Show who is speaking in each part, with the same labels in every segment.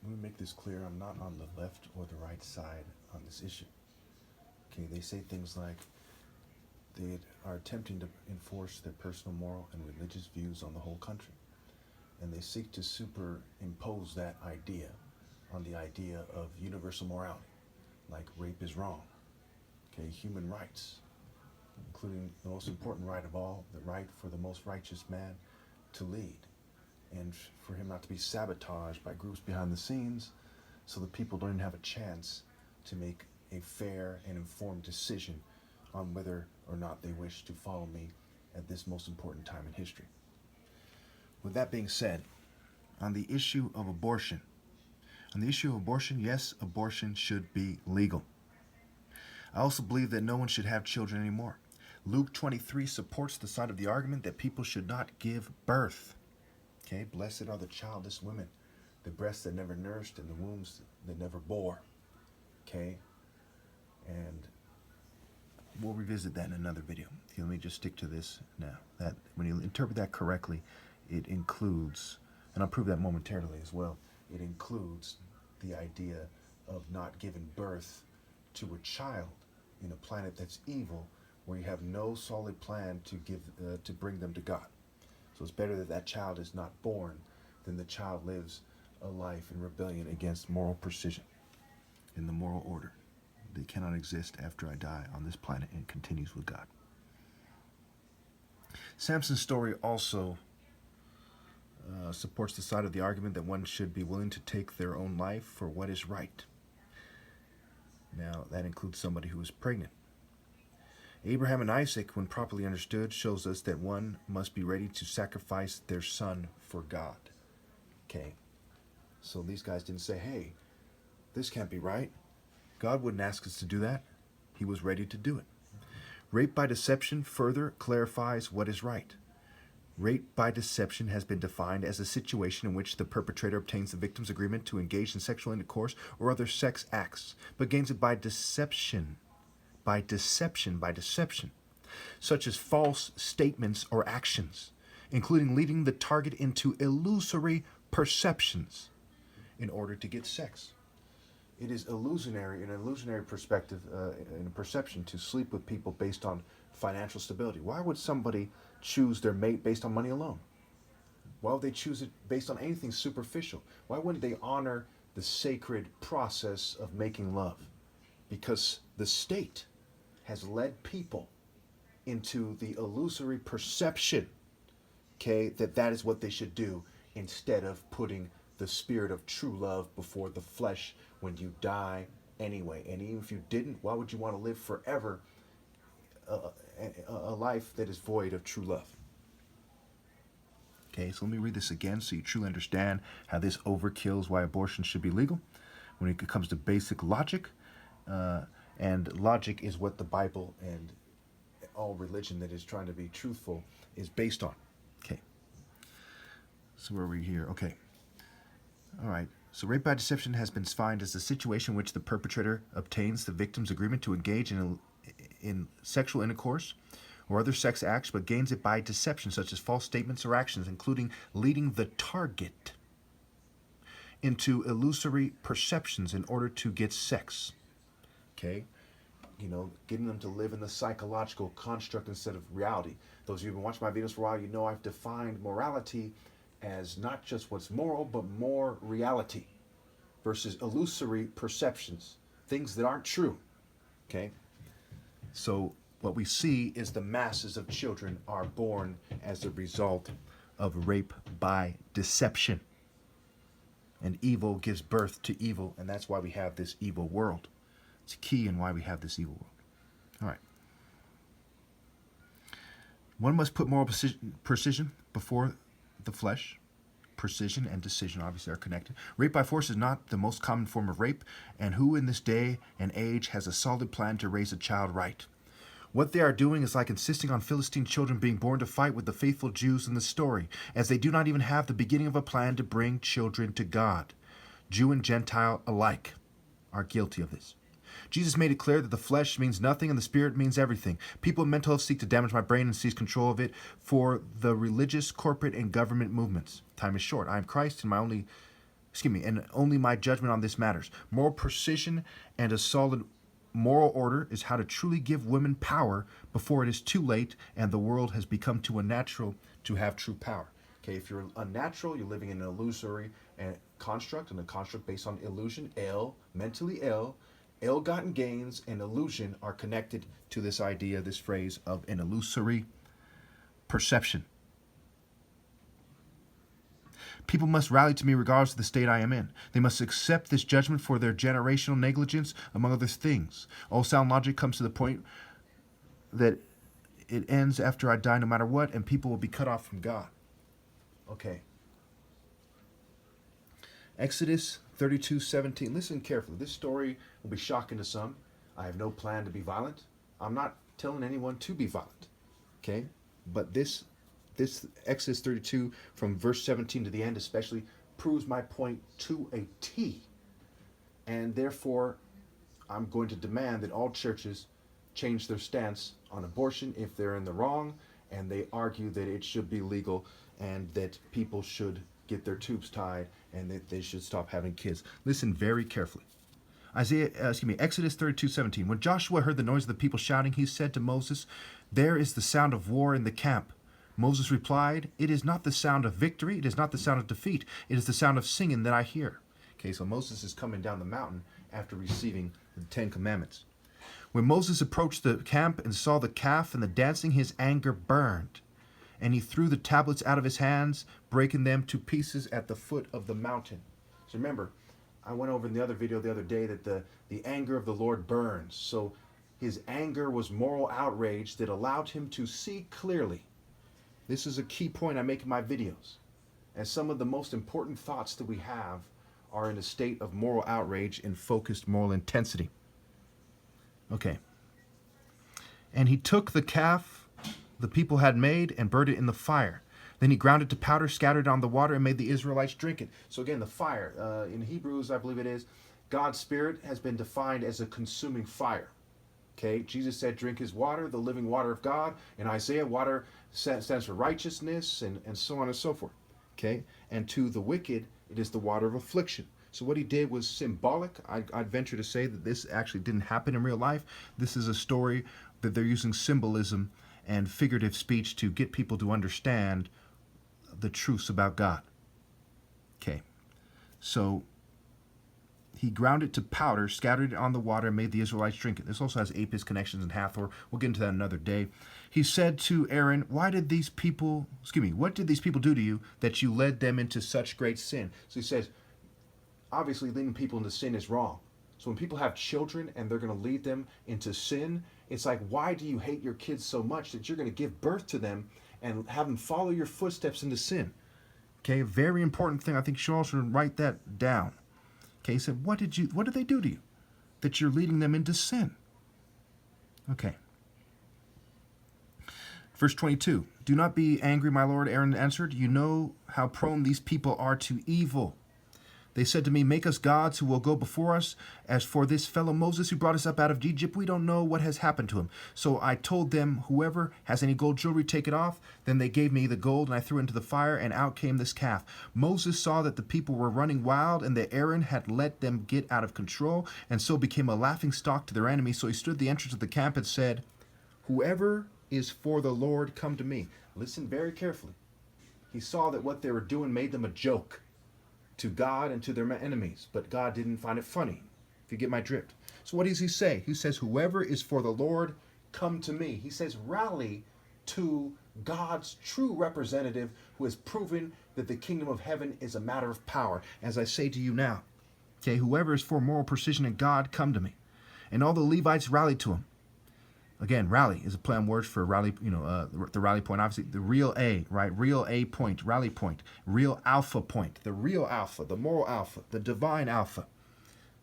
Speaker 1: let me make this clear. I'm not on the left or the right side on this issue. Okay, they say things like they are attempting to enforce their personal moral and religious views on the whole country. And they seek to superimpose that idea on the idea of universal morality, like rape is wrong, okay, human rights, including the most important right of all, the right for the most righteous man to lead, and for him not to be sabotaged by groups behind the scenes so that people don't even have a chance to make a fair and informed decision on whether or not they wish to follow me at this most important time in history. With that being said, on the issue of abortion, yes, abortion should be legal. I also believe that no one should have children anymore. Luke 23 supports the side of the argument that people should not give birth. Okay, blessed are the childless women, the breasts that never nursed and the wombs that never bore. Okay, and we'll revisit that in another video. Okay, let me just stick to this now. That when you interpret that correctly, it includes, and I'll prove that momentarily as well, it includes the idea of not giving birth to a child in a planet that's evil, where you have no solid plan to bring them to God. So it's better that that child is not born than the child lives a life in rebellion against moral precision in the moral order. They cannot exist after I die on this planet, and continues with God. Samson's story also supports the side of the argument that one should be willing to take their own life for what is right. Now, that includes somebody who is pregnant. Abraham and Isaac, when properly understood, shows us that one must be ready to sacrifice their son for God. Okay, so these guys didn't say, hey, this can't be right. God wouldn't ask us to do that. He was ready to do it. Rape by deception further clarifies what is right. Rape by deception has been defined as a situation in which the perpetrator obtains the victim's agreement to engage in sexual intercourse or other sex acts, but gains it by deception, such as false statements or actions, including leading the target into illusory perceptions in order to get sex. It is illusionary, an illusionary perspective, and a perception to sleep with people based on financial stability. Why would somebody choose their mate based on money alone? Why would they choose it based on anything superficial? Why wouldn't they honor the sacred process of making love? Because the state has led people into the illusory perception, okay, that is what they should do, instead of putting the spirit of true love before the flesh when you die anyway. And even if you didn't, why would you want to live forever a life that is void of true love? Okay, so let me read this again so you truly understand how this overkills why abortion should be legal when it comes to basic logic. And logic is what the Bible and all religion that is trying to be truthful is based on. Okay, so where are we here? Okay, all right. So rape by deception has been defined as a situation in which the perpetrator obtains the victim's agreement to engage in sexual intercourse or other sex acts, but gains it by deception, such as false statements or actions, including leading the target into illusory perceptions in order to get sex. Okay? You know, getting them to live in the psychological construct instead of reality. Those of you who've been watching my videos for a while, you know I've defined morality as not just what's moral, but more reality versus illusory perceptions, things that aren't true. Okay? So what we see is the masses of children are born as a result of rape by deception. And evil gives birth to evil, and that's why we have this evil world. It's key in why we have this evil world. All right. One must put moral precision before the flesh. Precision and decision obviously are connected. Rape by force is not the most common form of rape, and who in this day and age has a solid plan to raise a child right? What they are doing is like insisting on Philistine children being born to fight with the faithful Jews in the story, as they do not even have the beginning of a plan to bring children to God. Jew and Gentile alike are guilty of this. Jesus made it clear that the flesh means nothing and the spirit means everything. People in mental health seek to damage my brain and seize control of it for the religious, corporate, and government movements. Time is short. I am Christ, and my only and only my judgment on this matters. Moral precision and a solid moral order is how to truly give women power before it is too late and the world has become too unnatural to have true power. Okay, if you're unnatural, you're living in an illusory construct, and a construct based on illusion, mentally ill-gotten gains and illusion are connected to this idea, this phrase of an illusory perception. People must rally to me regardless of the state I am in. They must accept this judgment for their generational negligence, among other things. All sound logic comes to the point that it ends after I die no matter what, and people will be cut off from God. Okay. Exodus 32:17. Listen carefully. This story will be shocking to some. I have no plan to be violent. I'm not telling anyone to be violent. Okay? But this Exodus 32 from verse 17 to the end especially proves my point to a T. And therefore, I'm going to demand that all churches change their stance on abortion if they're in the wrong, and they argue that it should be legal and that people should get their tubes tied and that they should stop having kids. Listen very carefully. Exodus 32:17. When Joshua heard the noise of the people shouting, he said to Moses, "There is the sound of war in the camp." Moses replied, "It is not the sound of victory, it is not the sound of defeat, it is the sound of singing that I hear." Okay, so Moses is coming down the mountain after receiving the 10 Commandments. When Moses approached the camp and saw the calf and the dancing, his anger burned, and he threw the tablets out of his hands, breaking them to pieces at the foot of the mountain. So remember, I went over in the other video the other day that the anger of the Lord burns. So his anger was moral outrage that allowed him to see clearly. This is a key point I make in my videos. And some of the most important thoughts that we have are in a state of moral outrage and focused moral intensity. Okay. And he took the calf the people had made and burned it in the fire. Then he ground it to powder, scattered it on the water, and made the Israelites drink it. So again, the fire. In Hebrews, I believe it is, God's Spirit has been defined as a consuming fire. Okay, Jesus said, drink his water, the living water of God. In Isaiah, water stands for righteousness and so on and so forth. Okay, and to the wicked, it is the water of affliction. So what he did was symbolic. I'd venture to say that this actually didn't happen in real life. This is a story that they're using symbolism and figurative speech to get people to understand the truths about God. Okay, so he ground it to powder, scattered it on the water, and made the Israelites drink it. This also has Apis connections in Hathor. We'll get into that another day. He said to Aaron, what did these people do to you that you led them into such great sin? So he says, obviously leading people into sin is wrong. So when people have children and they're going to lead them into sin, it's like, why do you hate your kids so much that you're going to give birth to them and have them follow your footsteps into sin? Okay, very important thing. I think you should also write that down. Okay, he said, what did they do to you that you're leading them into sin? Okay. Verse 22, do not be angry, my lord, Aaron answered. You know how prone these people are to evil. They said to me, make us gods who will go before us. As for this fellow Moses who brought us up out of Egypt, we don't know what has happened to him. So I told them, whoever has any gold jewelry, take it off. Then they gave me the gold, and I threw it into the fire, and out came this calf. Moses saw that the people were running wild, and that Aaron had let them get out of control, and so became a laughingstock to their enemies. So he stood at the entrance of the camp and said, whoever is for the Lord, come to me. Listen very carefully. He saw that what they were doing made them a joke to God and to their enemies, but God didn't find it funny, if you get my drift. So what does he say? He says, whoever is for the Lord, come to me. He says, rally to God's true representative who has proven that the kingdom of heaven is a matter of power, as I say to you now. Okay, whoever is for moral precision in God, come to me. And all the Levites rallied to him. Again, rally is a play on words for rally, the rally point. Obviously, the real A, right? Real A point, rally point, real alpha point, the real alpha, the moral alpha, the divine alpha.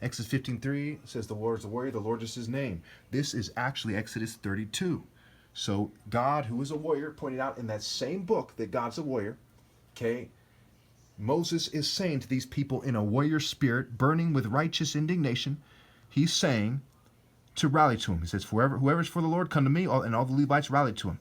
Speaker 1: Exodus 15:3 says the Lord is the warrior, the Lord is his name. This is actually Exodus 32. So God, who is a warrior, pointed out in that same book that God's a warrior. Okay, Moses is saying to these people in a warrior spirit, burning with righteous indignation, he's saying to rally to him. He says, whoever is for the Lord, come to me, and all the Levites rallied to him.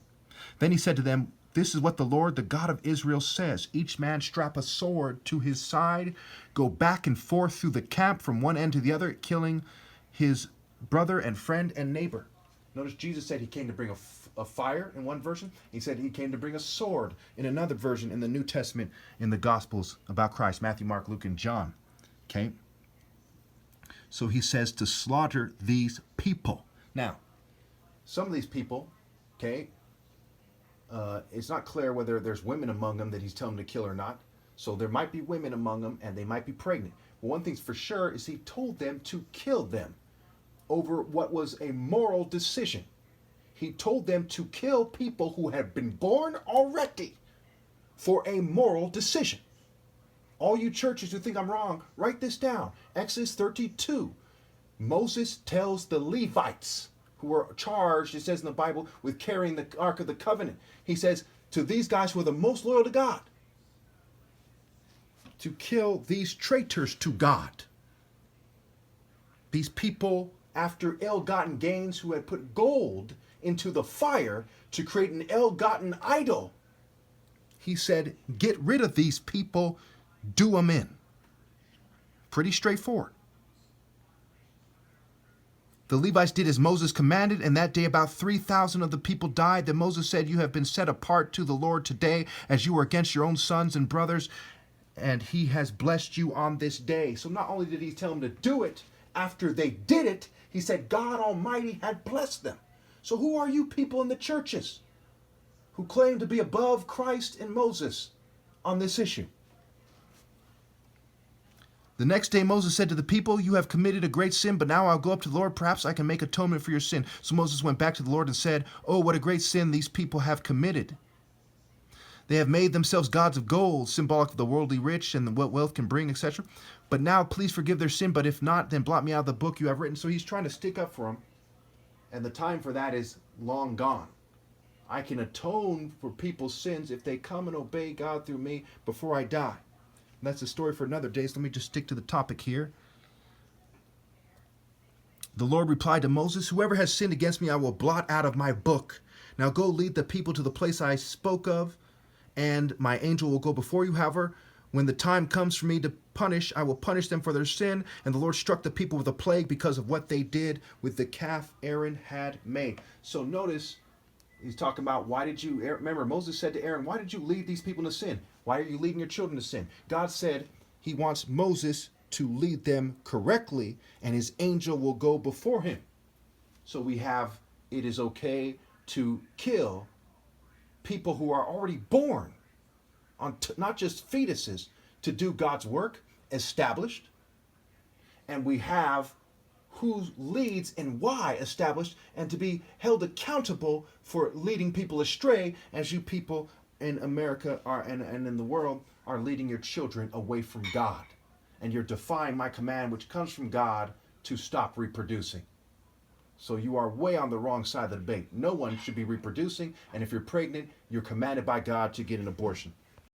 Speaker 1: Then he said to them, This is what the Lord, the God of Israel, says. Each man strap a sword to his side, go back and forth through the camp from one end to the other, killing his brother and friend and neighbor. Notice Jesus said he came to bring a fire in one version. He said he came to bring a sword in another version in the New Testament in the Gospels about Christ, Matthew, Mark, Luke, and John. Okay? So he says to slaughter these people. Now, some of these people, okay, it's not clear whether there's women among them that he's telling them to kill or not. So there might be women among them and they might be pregnant. But one thing's for sure is he told them to kill them over what was a moral decision. He told them to kill people who had been born already for a moral decision. All you churches who think I'm wrong, write this down. Exodus 32. Moses tells the Levites, who are charged, it says in the Bible, with carrying the Ark of the Covenant. He says to these guys who are the most loyal to God, to kill these traitors to God. These people, after ill-gotten gains, who had put gold into the fire to create an ill-gotten idol. He said, get rid of these people, do them in. Pretty straightforward. The Levites did as Moses commanded, and that day about 3,000 of the people died. Then Moses said, you have been set apart to the Lord today, as you were against your own sons and brothers, and he has blessed you on this day. So not only did he tell them to do it, after they did it, he said God Almighty had blessed them. So who are you people in the churches who claim to be above Christ and Moses on this issue? The next day Moses said to the people, you have committed a great sin, but now I'll go up to the Lord. Perhaps I can make atonement for your sin. So Moses went back to the Lord and said, oh, what a great sin these people have committed. They have made themselves gods of gold, symbolic of the worldly rich and what wealth can bring, etc. But now please forgive their sin, but if not, then blot me out of the book you have written. So he's trying to stick up for them, and the time for that is long gone. I can atone for people's sins if they come and obey God through me before I die. And that's a story for another day, so let me just stick to the topic here. The Lord replied to Moses, whoever has sinned against me, I will blot out of my book. Now go lead the people to the place I spoke of, and my angel will go before you. However, when the time comes for me to punish, I will punish them for their sin. And the Lord struck the people with a plague because of what they did with the calf Aaron had made. So notice, he's talking about why did you, remember Moses said to Aaron, why did you lead these people to sin? Why are you leading your children to sin? God said he wants Moses to lead them correctly, and his angel will go before him. So we have, it is okay to kill people who are already born, on not just fetuses, to do God's work, established. And we have who leads and why established, and to be held accountable for leading people astray, as you people in America are and in the world are leading your children away from God. And you're defying my command, which comes from God, to stop reproducing. So you are way on the wrong side of the debate. No one should be reproducing, and if you're pregnant, you're commanded by God to get an abortion.